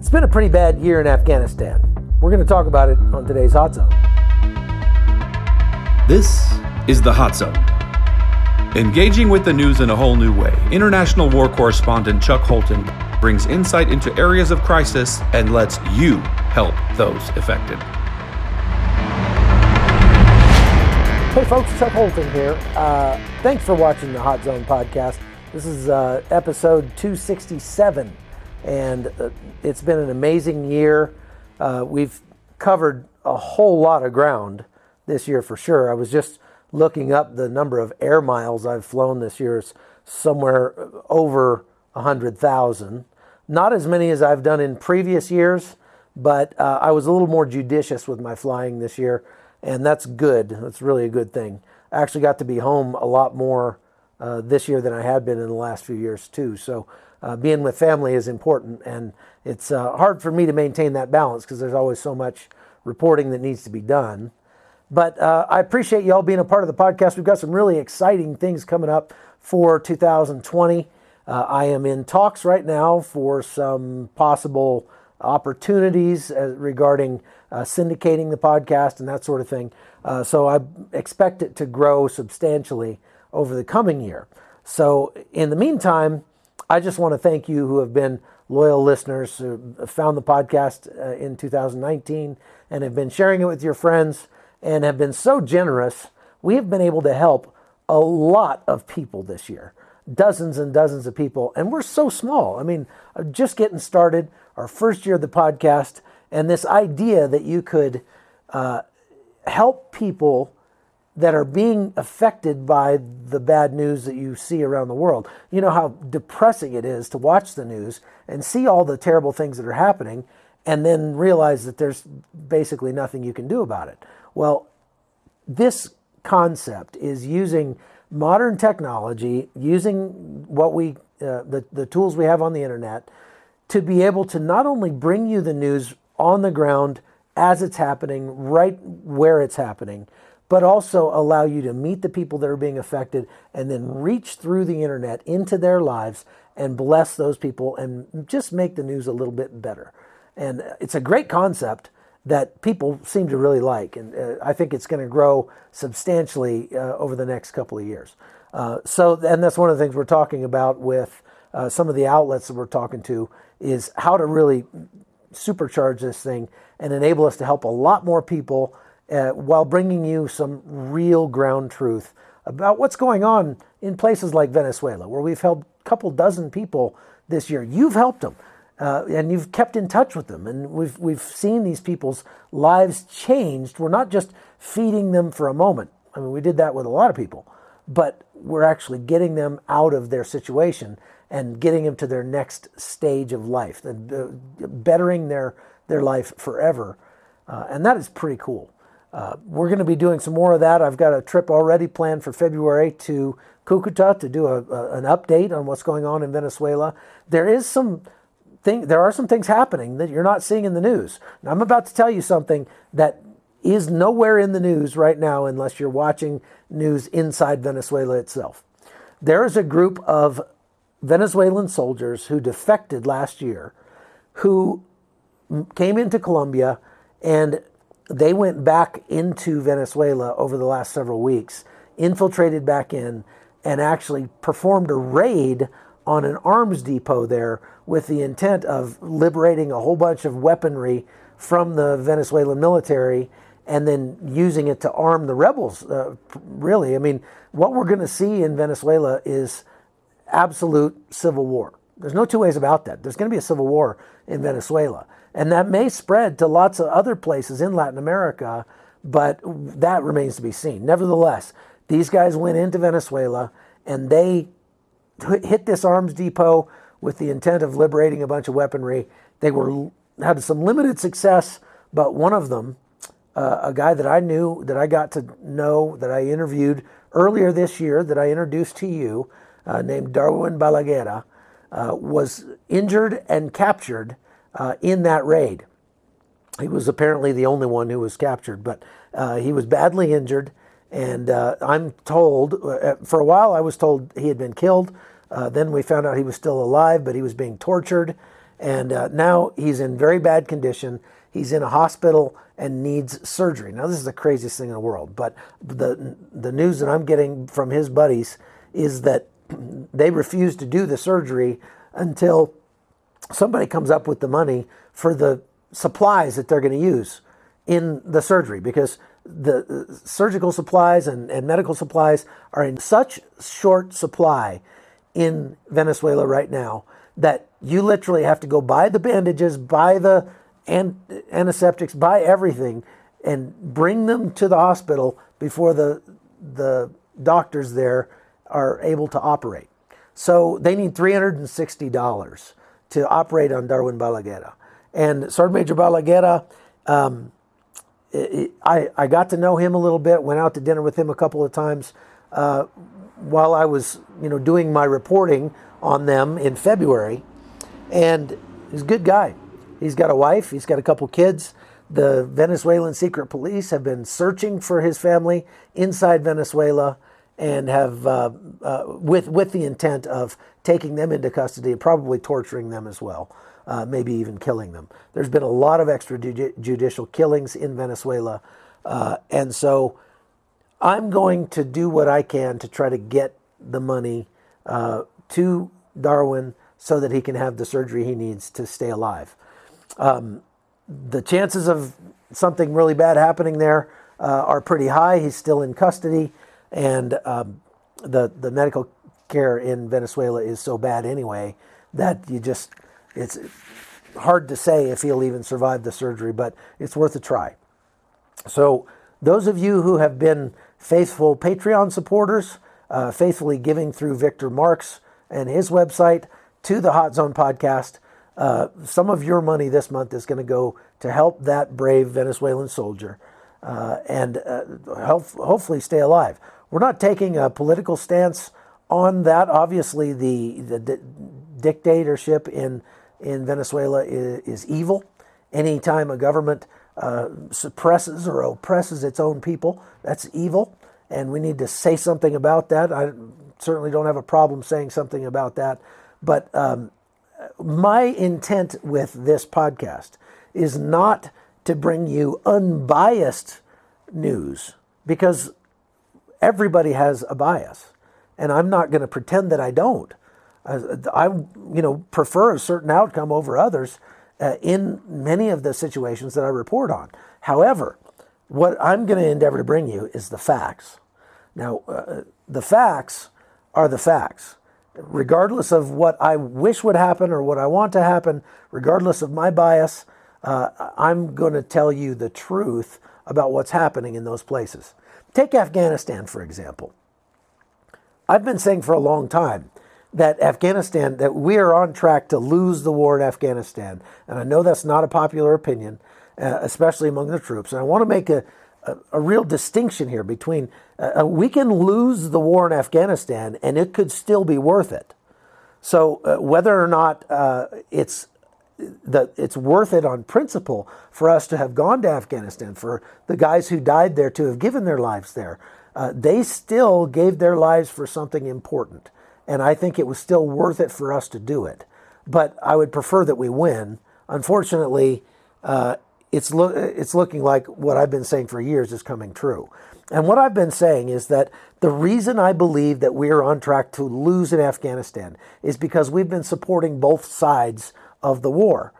It's been a pretty bad year in Afghanistan. We're going to talk about it on today's Hot Zone. This is the Hot Zone. Engaging with the news in a whole new way, international war correspondent Chuck Holton brings insight into areas of crisis and lets you help those affected. Hey folks, Chuck Holton here. Thanks for watching the Hot Zone podcast. This is episode 267, and it's been an amazing year. We've covered a whole lot of ground this year for sure. I was just looking up the number of air miles I've flown this year. Is somewhere over 100,000. Not as many as I've done in previous years, but I was a little more judicious with my flying this year, and that's good. That's really a good thing. I actually got to be home a lot more this year than I had been in the last few years too. So being with family is important, and it's hard for me to maintain that balance because there's always so much reporting that needs to be done. But I appreciate y'all being a part of the podcast. We've got some really exciting things coming up for 2020. I am in talks right now for some possible opportunities regarding syndicating the podcast and that sort of thing. So I expect it to grow substantially over the coming year. So in the meantime, I just want to thank you who have been loyal listeners, who found the podcast in 2019 and have been sharing it with your friends and have been so generous. We have been able to help a lot of people this year, dozens and dozens of people, and we're so small. I mean, just getting started, our first year of the podcast, and this idea that you could help people that are being affected by the bad news that you see around the world. You know how depressing it is to watch the news and see all the terrible things that are happening and then realize that there's basically nothing you can do about it. Well, this concept is using modern technology, using what the tools we have on the internet to be able to not only bring you the news on the ground as it's happening, right where it's happening, but also allow you to meet the people that are being affected and then reach through the internet into their lives and bless those people and just make the news a little bit better. And it's a great concept that people seem to really like. And I think it's going to grow substantially over the next couple of years. And that's one of the things we're talking about with some of the outlets that we're talking to is how to really supercharge this thing and enable us to help a lot more people while bringing you some real ground truth about what's going on in places like Venezuela, where we've helped a couple dozen people this year. You've helped them, and you've kept in touch with them, and we've seen these people's lives changed. We're not just feeding them for a moment. I mean, we did that with a lot of people, but we're actually getting them out of their situation and getting them to their next stage of life, and bettering their life forever, and that is pretty cool. We're going to be doing some more of that. I've got a trip already planned for February to Cucuta to do an update on what's going on in Venezuela. There are some things happening that you're not seeing in the news. And I'm about to tell you something that is nowhere in the news right now unless you're watching news inside Venezuela itself. There is a group of Venezuelan soldiers who defected last year who came into Colombia, and they went back into Venezuela over the last several weeks, infiltrated back in, and actually performed a raid on an arms depot there with the intent of liberating a whole bunch of weaponry from the Venezuelan military and then using it to arm the rebels, really. I mean, what we're going to see in Venezuela is absolute civil war. There's no two ways about that. There's going to be a civil war in Venezuela. And that may spread to lots of other places in Latin America, but that remains to be seen. Nevertheless, these guys went into Venezuela and they hit this arms depot with the intent of liberating a bunch of weaponry. They had some limited success, but one of them, a guy that I knew, that I got to know, that I interviewed earlier this year, that I introduced to you, named Darwin Balaguer, was injured and captured in that raid. He was apparently the only one who was captured, but he was badly injured. And I'm told, for a while I was told he had been killed. Then we found out he was still alive, but he was being tortured. And now he's in very bad condition. He's in a hospital and needs surgery. Now, this is the craziest thing in the world, but the news that I'm getting from his buddies is that they refuse to do the surgery until somebody comes up with the money for the supplies that they're going to use in the surgery, because the surgical supplies and medical supplies are in such short supply in Venezuela right now that you literally have to go buy the bandages, buy the antiseptics, buy everything, and bring them to the hospital before the doctors there are able to operate. So they need $360 to operate on Darwin Balaguer. And Sergeant Major Balaguer, I got to know him a little bit, went out to dinner with him a couple of times while I was doing my reporting on them in February. And he's a good guy. He's got a wife. He's got a couple kids. The Venezuelan secret police have been searching for his family inside Venezuela and have, with the intent of taking them into custody and probably torturing them as well, maybe even killing them. There's been a lot of extrajudicial killings in Venezuela. And so I'm going to do what I can to try to get the money to Darwin so that he can have the surgery he needs to stay alive. The chances of something really bad happening there are pretty high. He's still in custody, and the medical care in Venezuela is so bad anyway that it's hard to say if he'll even survive the surgery, but it's worth a try. So those of you who have been faithful Patreon supporters, faithfully giving through Victor Marks and his website to the Hot Zone podcast, some of your money this month is going to go to help that brave Venezuelan soldier and hopefully stay alive. We're not taking a political stance on that. Obviously, the dictatorship in Venezuela is evil. Anytime a government suppresses or oppresses its own people, that's evil, and we need to say something about that. I certainly don't have a problem saying something about that, but my intent with this podcast is not to bring you unbiased news, because everybody has a bias, and I'm not going to pretend that I don't. I prefer a certain outcome over others in many of the situations that I report on. However, what I'm going to endeavor to bring you is the facts. Now, the facts are the facts. Regardless of what I wish would happen or what I want to happen, regardless of my bias, I'm going to tell you the truth about what's happening in those places. Take Afghanistan, for example. I've been saying for a long time that we are on track to lose the war in Afghanistan. And I know that's not a popular opinion, especially among the troops. And I want to make a real distinction here between we can lose the war in Afghanistan and it could still be worth it. So whether or not it's worth it on principle for us to have gone to Afghanistan, for the guys who died there to have given their lives there, they still gave their lives for something important. And I think it was still worth it for us to do it. But I would prefer that we win. Unfortunately, it's looking like what I've been saying for years is coming true. And what I've been saying is that the reason I believe that we are on track to lose in Afghanistan is because we've been supporting both sides of the war.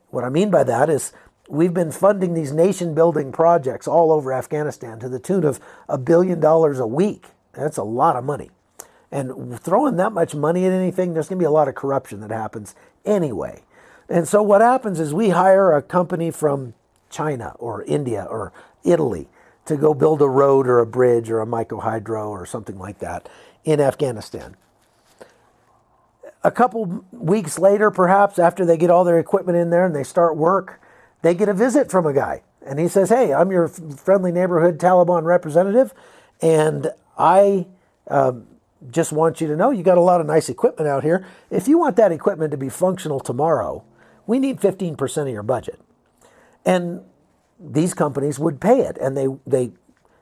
What I mean by that is we've been funding these nation-building projects all over Afghanistan to the tune of $1 billion a week. That's a lot of money. And throwing that much money at anything, there's going to be a lot of corruption that happens anyway. And so what happens is we hire a company from China or India or Italy to go build a road or a bridge or a microhydro or something like that in Afghanistan. A couple weeks later, perhaps, after they get all their equipment in there and they start work, they get a visit from a guy. And he says, "Hey, I'm your friendly neighborhood Taliban representative, and I just want you to know you got a lot of nice equipment out here. If you want that equipment to be functional tomorrow, we need 15% of your budget." And these companies would pay it, and they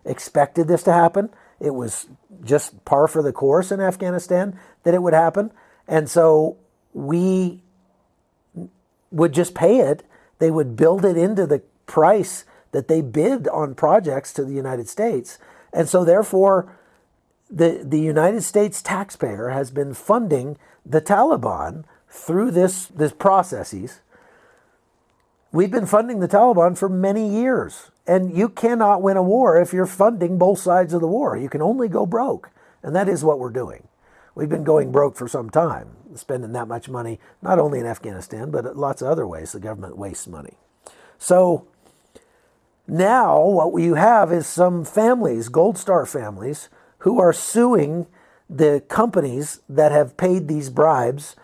expected this to happen. It was just par for the course in Afghanistan that it would happen. And so we would just pay it. They would build it into the price that they bid on projects to the United States. And so therefore, the United States taxpayer has been funding the Taliban through this processes. We've been funding the Taliban for many years. And you cannot win a war if you're funding both sides of the war. You can only go broke. And that is what we're doing. We've been going broke for some time, spending that much money, not only in Afghanistan, but lots of other ways the government wastes money. So now what you have is some families, Gold Star families, who are suing the companies that have paid these bribes,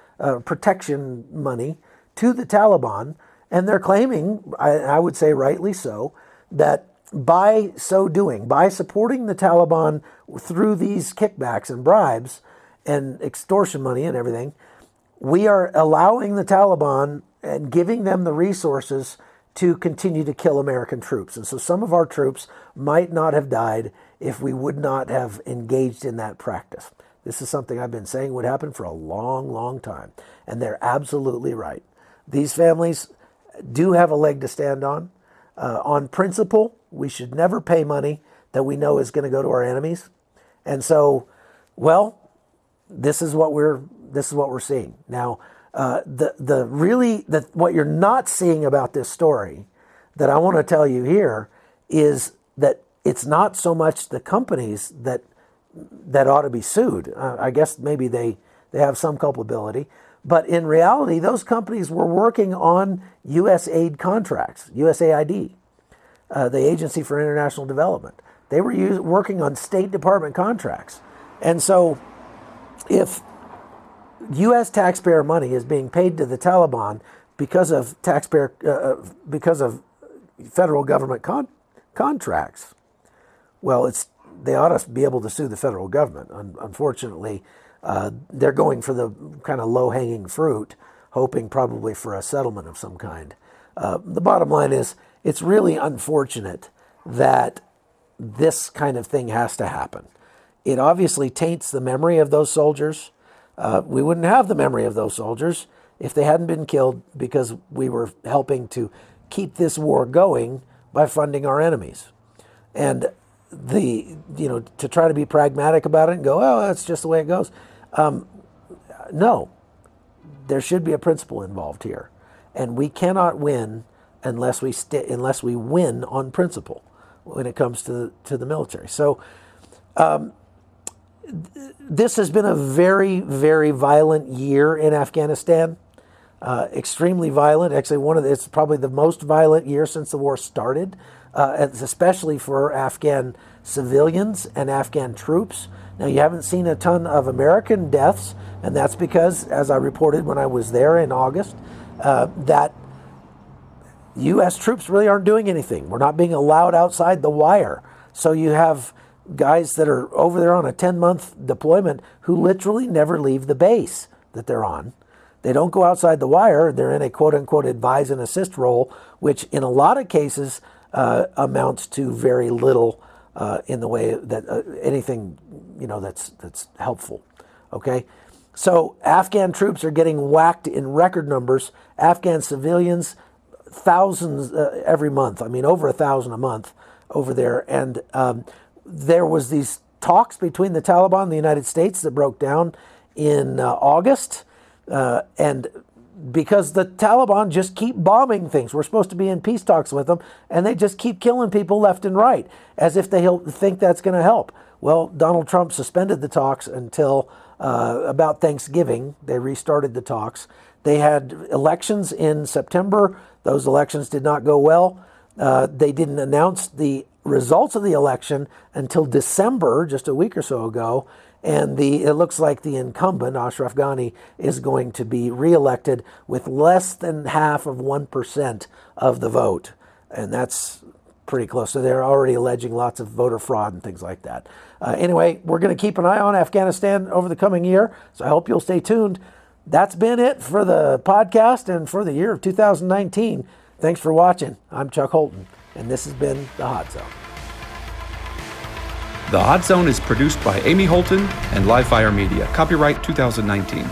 protection money, to the Taliban. And they're claiming, I would say rightly so, that by so doing, by supporting the Taliban through these kickbacks and bribes and extortion money and everything, we are allowing the Taliban and giving them the resources to continue to kill American troops. And so some of our troops might not have died if we would not have engaged in that practice. This is something I've been saying would happen for a long, long time. And they're absolutely right. These families do have a leg to stand on. On principle, we should never pay money that we know is going to go to our enemies. And so, well, this is what we're seeing. Now, what you're not seeing about this story that I want to tell you here is that it's not so much the companies that ought to be sued. I guess maybe they have some culpability. But in reality, those companies were working on USAID contracts, USAID, the Agency for International Development. They were working on State Department contracts. And so if U.S. taxpayer money is being paid to the Taliban because of federal government contracts, well, they ought to be able to sue the federal government. Unfortunately, they're going for the kind of low-hanging fruit, hoping probably for a settlement of some kind. The bottom line is, it's really unfortunate that this kind of thing has to happen. It obviously taints the memory of those soldiers. We wouldn't have the memory of those soldiers if they hadn't been killed because we were helping to keep this war going by funding our enemies. And to try to be pragmatic about it and go, oh, that's just the way it goes. No, there should be a principle involved here, and we cannot win unless we win on principle when it comes to the military. So this has been a very, very violent year in Afghanistan. Extremely violent. Actually, it's probably the most violent year since the war started. Especially for Afghan civilians and Afghan troops. Now, you haven't seen a ton of American deaths, and that's because, as I reported when I was there in August, that U.S. troops really aren't doing anything. We're not being allowed outside the wire. So you have guys that are over there on a 10-month deployment who literally never leave the base that they're on. They don't go outside the wire. They're in a quote-unquote advise and assist role, which in a lot of cases amounts to very little in the way that anything that's helpful. Okay, so Afghan troops are getting whacked in record numbers. Afghan civilians, thousands every month. I mean, over 1,000 a month over there. And there was these talks between the Taliban and the United States that broke down in August, and because the Taliban just keep bombing things. We're supposed to be in peace talks with them, and they just keep killing people left and right, as if they think that's going to help. Well, Donald Trump suspended the talks until about Thanksgiving. They restarted the talks. They had elections in September. Those elections did not go well. They didn't announce the results of the election until December, just a week or so ago. And it looks like the incumbent, Ashraf Ghani, is going to be reelected with less than half of 1% of the vote. And that's pretty close. So they're already alleging lots of voter fraud and things like that. Anyway, we're going to keep an eye on Afghanistan over the coming year. So I hope you'll stay tuned. That's been it for the podcast and for the year of 2019. Thanks for watching. I'm Chuck Holton, and this has been The Hot Zone. The Hot Zone is produced by Amy Holton and Livefire Media. Copyright 2019.